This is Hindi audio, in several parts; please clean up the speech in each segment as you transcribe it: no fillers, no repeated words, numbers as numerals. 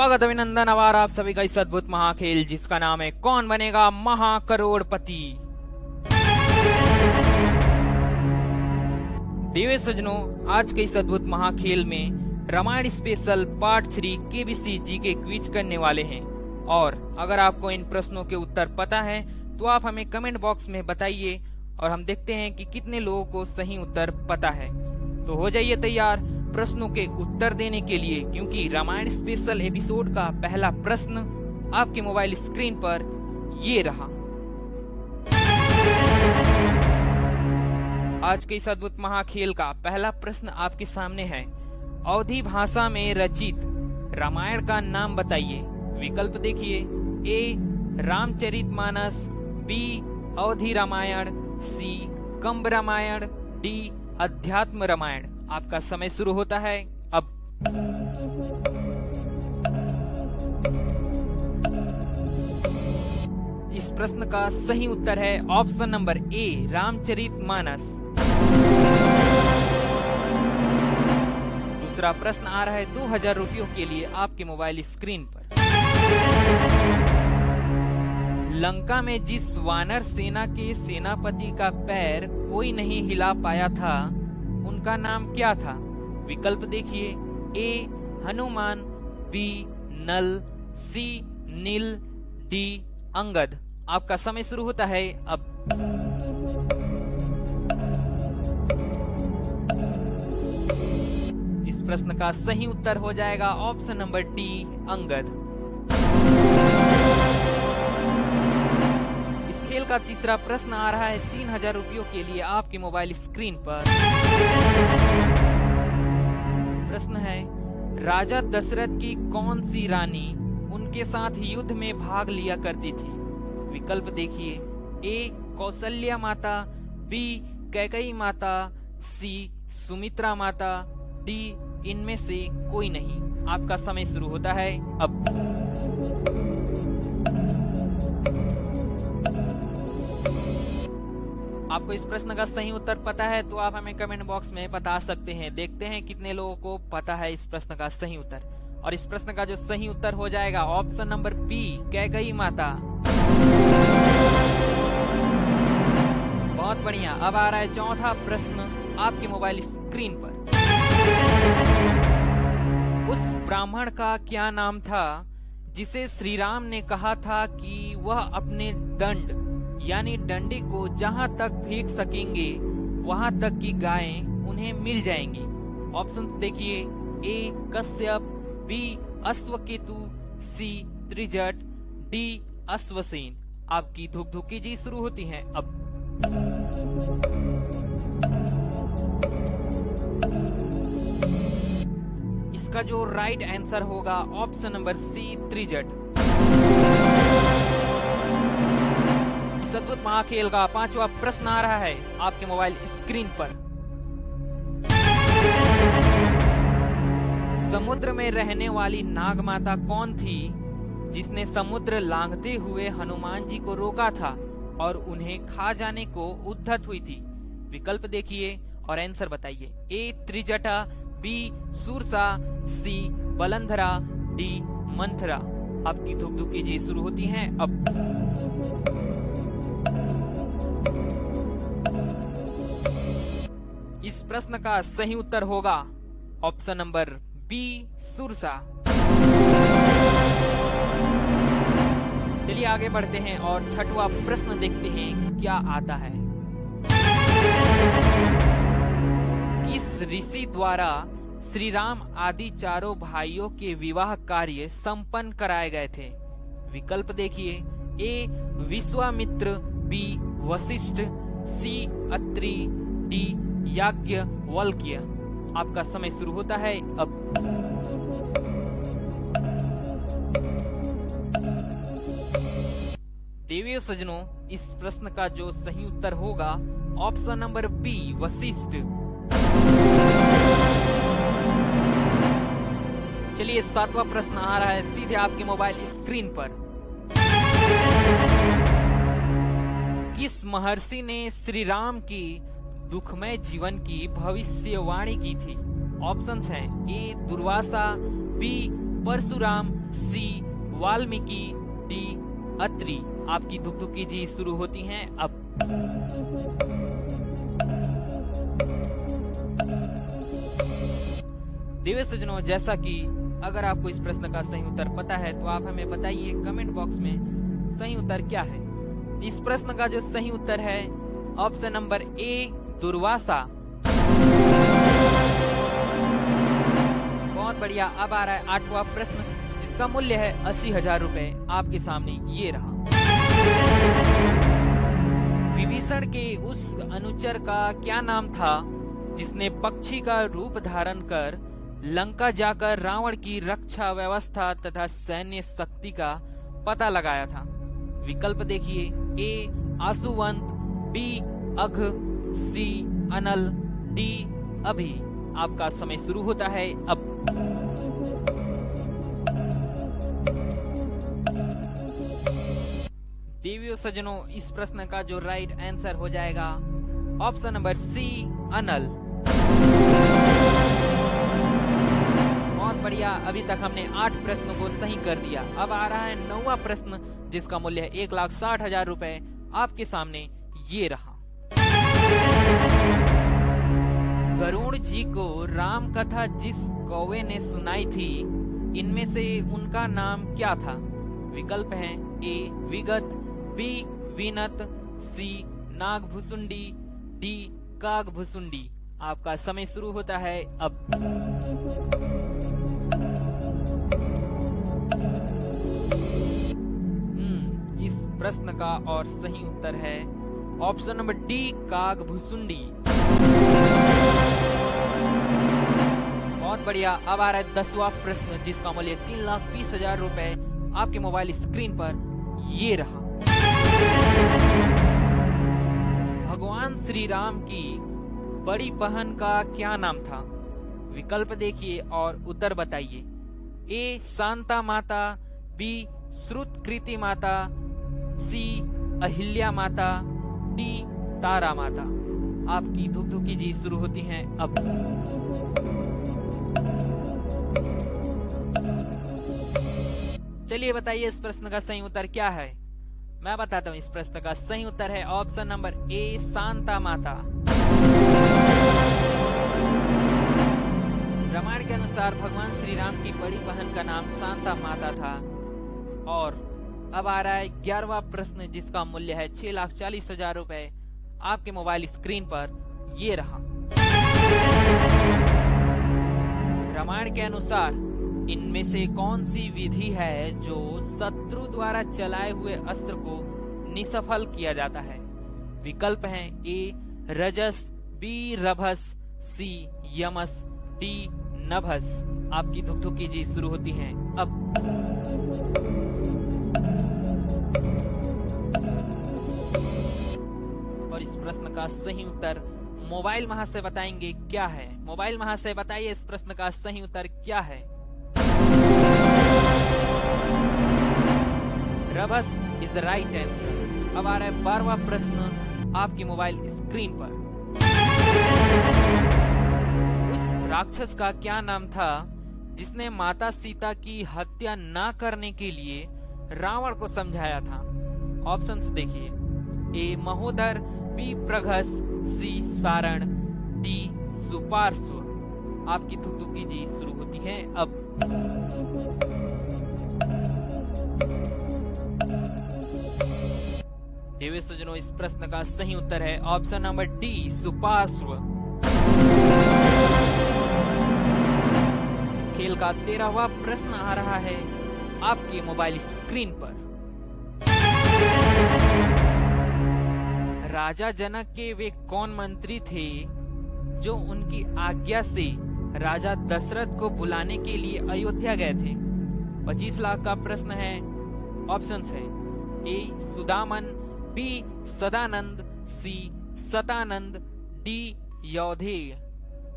स्वागत अभिनंदन आभार आप सभी का इस अद्भुत महाखेल जिसका नाम है कौन बनेगा महाकरोड़पति। देवे सज्जनों, आज के इस अद्भुत महाखेल में Ramayana special part 3 KBC GK quiz करने वाले हैं। और अगर आपको इन प्रश्नों के उत्तर पता है तो आप हमें कमेंट बॉक्स में बताइए और हम देखते हैं कि कितने लोगों को सही उत्तर पता है। तो हो जाइए तैयार प्रश्नों के उत्तर देने के लिए, क्योंकि रामायण स्पेशल एपिसोड का पहला प्रश्न आपके मोबाइल स्क्रीन पर ये रहा। आज के इस अद्भुत महाखेल का पहला प्रश्न आपके सामने है। अवधी भाषा में रचित रामायण का नाम बताइए। विकल्प देखिए, ए रामचरितमानस, बी अवधी रामायण, सी कंब रामायण, डी अध्यात्म रामायण। आपका समय शुरू होता है अब। इस प्रश्न का सही उत्तर है ऑप्शन नंबर ए रामचरितमानस। दूसरा प्रश्न आ रहा है 2000 रुपयों के लिए आपके मोबाइल स्क्रीन पर। लंका में जिस वानर सेना के सेनापति का पैर कोई नहीं हिला पाया था उनका नाम क्या था। विकल्प देखिए, A Hanuman, B Nal, C Neel, D Angad. आपका समय शुरू होता है अब। इस प्रश्न का सही उत्तर हो जाएगा ऑप्शन नंबर डी अंगद। खेल का तीसरा प्रश्न आ रहा है 3000 रुपयों के लिए आपके मोबाइल स्क्रीन पर। प्रश्न है, राजा दशरथ की कौन सी रानी उनके साथ युद्ध में भाग लिया करती थी। विकल्प देखिए, ए कौशल्या माता, बी कैकेयी माता, सी सुमित्रा माता, डी इनमें से कोई नहीं। आपका समय शुरू होता है अब। आपको इस प्रश्न का सही उत्तर पता है तो आप हमें कमेंट बॉक्स में बता सकते हैं। देखते हैं कितने लोगों को पता है इस प्रश्न का सही उत्तर। और इस प्रश्न का जो सही उत्तर हो जाएगा ऑप्शन नंबर बी कैकेयी माता। बहुत बढ़िया। अब आ रहा है चौथा प्रश्न आपके मोबाइल स्क्रीन पर। उस ब्राह्मण का क्या नाम था जिसे श्री राम ने कहा था कि वह अपने दंड यानी डंडे को जहां तक फेंक सकेंगे वहां तक की गायें उन्हें मिल जाएंगी। ऑप्शंस देखिए, ए कश्यप, बी अश्वकेतु, सी त्रिजट, डी अश्वसेन। आपकी धुक धुकी जी शुरू होती हैं अब। इसका जो राइट आंसर होगा ऑप्शन नंबर सी त्रिजट। इस अद्भुत महाखेल का पांचवा प्रश्न आ रहा है आपके मोबाइल स्क्रीन पर। समुद्र में रहने वाली नाग माता कौन थी जिसने समुद्र लांघते हुए हनुमान जी को रोका था और उन्हें खा जाने को उद्धत हुई थी। विकल्प देखिए और आंसर बताइए, ए त्रिजटा, बी सूरसा, सी बलंधरा, डी मंथरा। आपकी धुक धुकी जी शुरू होती हैं अब। इस प्रश्न का सही उत्तर होगा ऑप्शन नंबर बी सूरसा। चलिए आगे बढ़ते हैं और छठवां प्रश्न देखते हैं क्या आता है। किस ऋषि द्वारा श्री राम आदि चारों भाइयों के विवाह कार्य संपन्न कराए गए थे। विकल्प देखिए, ए विश्वामित्र, बी वशिष्ठ, सी अत्रि, डी याज्ञवल्क्य। आपका समय शुरू होता है अब। देवियों सज्जनों, इस प्रश्न का जो सही उत्तर होगा ऑप्शन नंबर बी वशिष्ठ। चलिए सातवां प्रश्न आ रहा है सीधे आपके मोबाइल स्क्रीन पर। किस महर्षि ने श्री राम की दुखमय जीवन की भविष्यवाणी की थी। ऑप्शंस हैं, ए दुर्वासा, बी परशुराम, सी वाल्मीकि, डी अत्रि। आपकी धुक-धुकी जी शुरू होती हैं अब। देवे सज्जनों, जैसा कि अगर आपको इस प्रश्न का सही उत्तर पता है तो आप हमें बताइए कमेंट बॉक्स में सही उत्तर क्या है। इस प्रश्न का जो सही उत्तर है ऑप्शन नंबर ए, दुर्वासा। बहुत बढ़िया। अब आ रहा है 8वां प्रश्न, जिसका मूल्य है 80,000 रुपए। आपके सामने ये रहा। विभीषण के उस अनुचर का क्या नाम था जिसने पक्षी का रूप धारण कर लंका जाकर रावण की रक्षा व्यवस्था तथा सैन्य शक्ति का पता लगाया था? विकल्प देखिए। ए आसुवंत, बी अघ, सी अनल, डी अभि। आपका समय शुरू होता है अब। देवियों सज्जनों, इस प्रश्न का जो राइट आंसर हो जाएगा ऑप्शन नंबर सी, अनल। बहुत बढ़िया। अभी तक हमने 8 प्रश्नों को सही कर दिया। अब आ रहा है 9वां प्रश्न, जिसका मूल्य है 1,60,000 रुपए। आपके सामने ये रहा। गरुड़ जी को राम कथा जिस कौवे ने सुनाई थी, इनमें से उनका नाम क्या था? विकल्प हैं ए विगत, बी वीनत, सी नागभुसुंडी, डी कागभुसुंडी। आपका समय शुरू होता है अब। इस प्रश्न का और सही उत्तर है ऑप्शन नंबर डी, कागभुसुंडी। बहुत बढ़िया। अब आ रहा है 10वां प्रश्न, जिसका मूल्य 3,20,000 रुपए। आपके मोबाइल स्क्रीन पर ये रहा। भगवान श्री राम की बड़ी बहन का क्या नाम था? विकल्प देखिए और उत्तर बताइए। ए शांता माता, बी श्रुतकृति माता, सी अहिल्या माता, डी तारा माता। आपकी धुक-धुकी जी शुरू होती हैं अब। चलिए बताइए इस प्रश्न का सही उत्तर क्या है। मैं बताता हूँ। इस प्रश्न का सही उत्तर है ऑप्शन नंबर ए, शांता माता। रामायण के अनुसार भगवान श्री राम की बड़ी बहन का नाम शांता माता था। और अब आ रहा है 11वां प्रश्न, जिसका मूल्य है 6,40,000 रुपए। आपके मोबाइल स्क्रीन पर ये रहा। रामायण के अनुसार इनमें से कौन सी विधि है जो शत्रु द्वारा चलाए हुए अस्त्र को निष्फल किया जाता है? विकल्प हैं ए रजस, बी रभस, सी यमस, डी नभस। आपकी धुक-धुकी जी शुरू होती हैं अब। और इस प्रश्न का सही उत्तर मोबाइल महाशय बताएंगे क्या है। मोबाइल महाशय बताइए इस प्रश्न का सही उत्तर क्या है। रभस इज द राइट आंसर। अब आ रहा है 12वां प्रश्न आपकी मोबाइल स्क्रीन पर। उस राक्षस का क्या नाम था जिसने माता सीता की हत्या ना करने के लिए रावण को समझाया था? ऑप्शंस देखिए। ए महोदर, बी प्रघस, सी सारण, डी सुपार्श्व। आपकी धुक-धुकी जी शुरू होती है अब। देवी सज्जनों, इस प्रश्न का सही उत्तर है ऑप्शन नंबर डी, सुपार्श्व। इस खेल का 13वां प्रश्न आ रहा है आपके मोबाइल स्क्रीन पर। राजा जनक के वे कौन मंत्री थे जो उनकी आज्ञा से राजा दशरथ को बुलाने के लिए अयोध्या गए थे? 25 लाख का प्रश्न है। ऑप्शंस है ए सुदामन, बी सदानंद, सी सतानंद, डी यौधेय।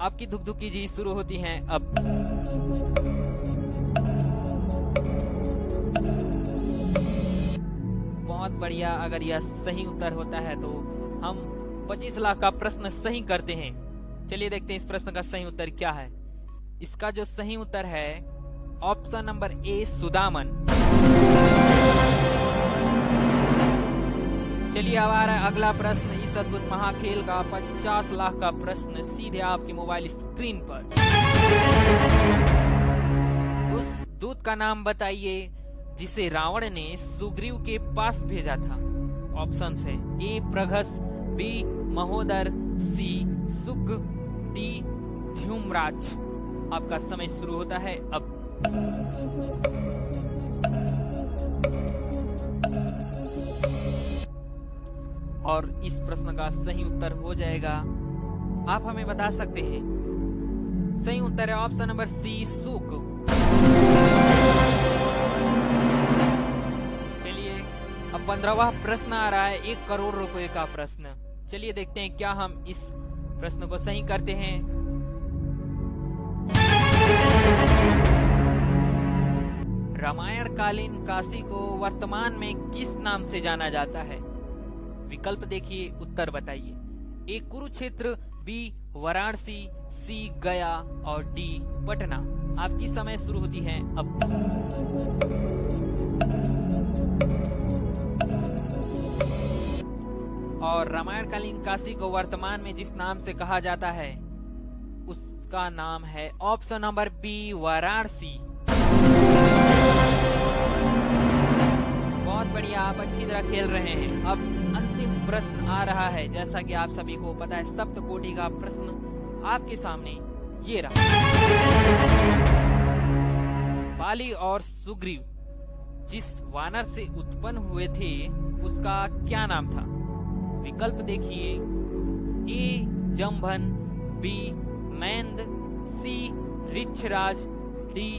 आपकी धुक-धुकी जी शुरू होती हैं अब। बहुत बढ़िया। अगर यह सही उत्तर होता है तो हम 25 लाख का प्रश्न सही करते हैं। चलिए देखते हैं इस प्रश्न का सही उत्तर क्या है। इसका जो सही उत्तर है ऑप्शन नंबर ए सुदामन। चलिए अब आ रहा है अगला प्रश्न। इस अद्भुत महाखेल का 50 लाख का प्रश्न सीधे आपकी मोबाइल स्क्रीन पर। उस दूत का नाम बताइए जिसे रावण ने सुग्रीव के पास भेजा था। ऑप्शन है ए प्रघस, बी महोदर, सी सुग, डी ध्युम्राज। आपका समय शुरू होता है अब। और इस प्रश्न का सही उत्तर हो जाएगा, आप हमें बता सकते हैं। सही उत्तर है ऑप्शन नंबर सी सुग। चलिए अब 15वां प्रश्न आ रहा है 1 करोड़ रुपए का प्रश्न। चलिए देखते हैं क्या हम इस प्रश्न को सही करते हैं। रामायण कालीन काशी को वर्तमान में किस नाम से जाना जाता है? विकल्प देखिए, उत्तर बताइए। ए कुरुक्षेत्र, बी वाराणसी, सी गया और डी पटना। आपकी समय शुरू होती है अब। और रामायणकालीन काशी को वर्तमान में जिस नाम से कहा जाता है उसका नाम है ऑप्शन नंबर बी वाराणसी। बहुत बढ़िया, आप अच्छी तरह खेल रहे हैं। अब अंतिम प्रश्न आ रहा है। जैसा कि आप सभी को पता है, सप्तकोटि का प्रश्न आपके सामने ये रहा। बाली और सुग्रीव जिस वानर से उत्पन्न हुए थे उसका क्या नाम था? विकल्प देखिए, ए जंभन, बी मैंद, सी ऋक्षराज, डी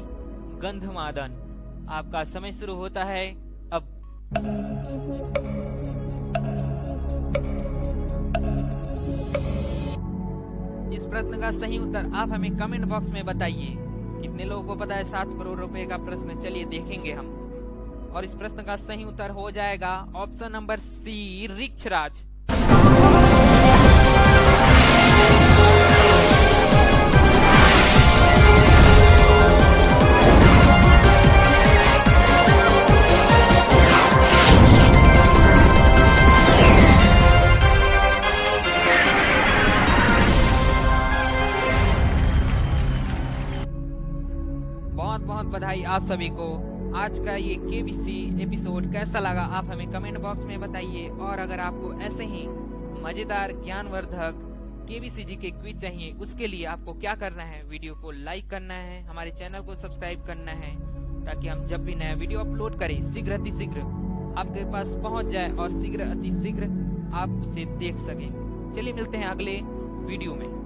गंधमादन। आपका समय शुरू होता है अब। इस प्रश्न का सही उत्तर आप हमें कमेंट बॉक्स में बताइए। कितने लोगों को पता है 7 करोड़ रुपए का प्रश्न? चलिए देखेंगे हम। और इस प्रश्न का सही उत्तर हो जाएगा ऑप्शन नंबर सी ऋक्षराज। बहुत बहुत बधाई आप सभी को। आज का ये केबीसी एपिसोड कैसा लगा आप हमें कमेंट बॉक्स में बताइए। और अगर आपको ऐसे ही मजेदार ज्ञानवर्धक केबीसी जी के क्विज चाहिए, उसके लिए आपको क्या करना है? वीडियो को लाइक करना है, हमारे चैनल को सब्सक्राइब करना है, ताकि हम जब भी नया वीडियो अपलोड करें शीघ्र अतिशीघ्र आपके पास पहुंच जाए और शीघ्र अतिशीघ्र आप उसे देख सकें। चलिए मिलते हैं अगले वीडियो में।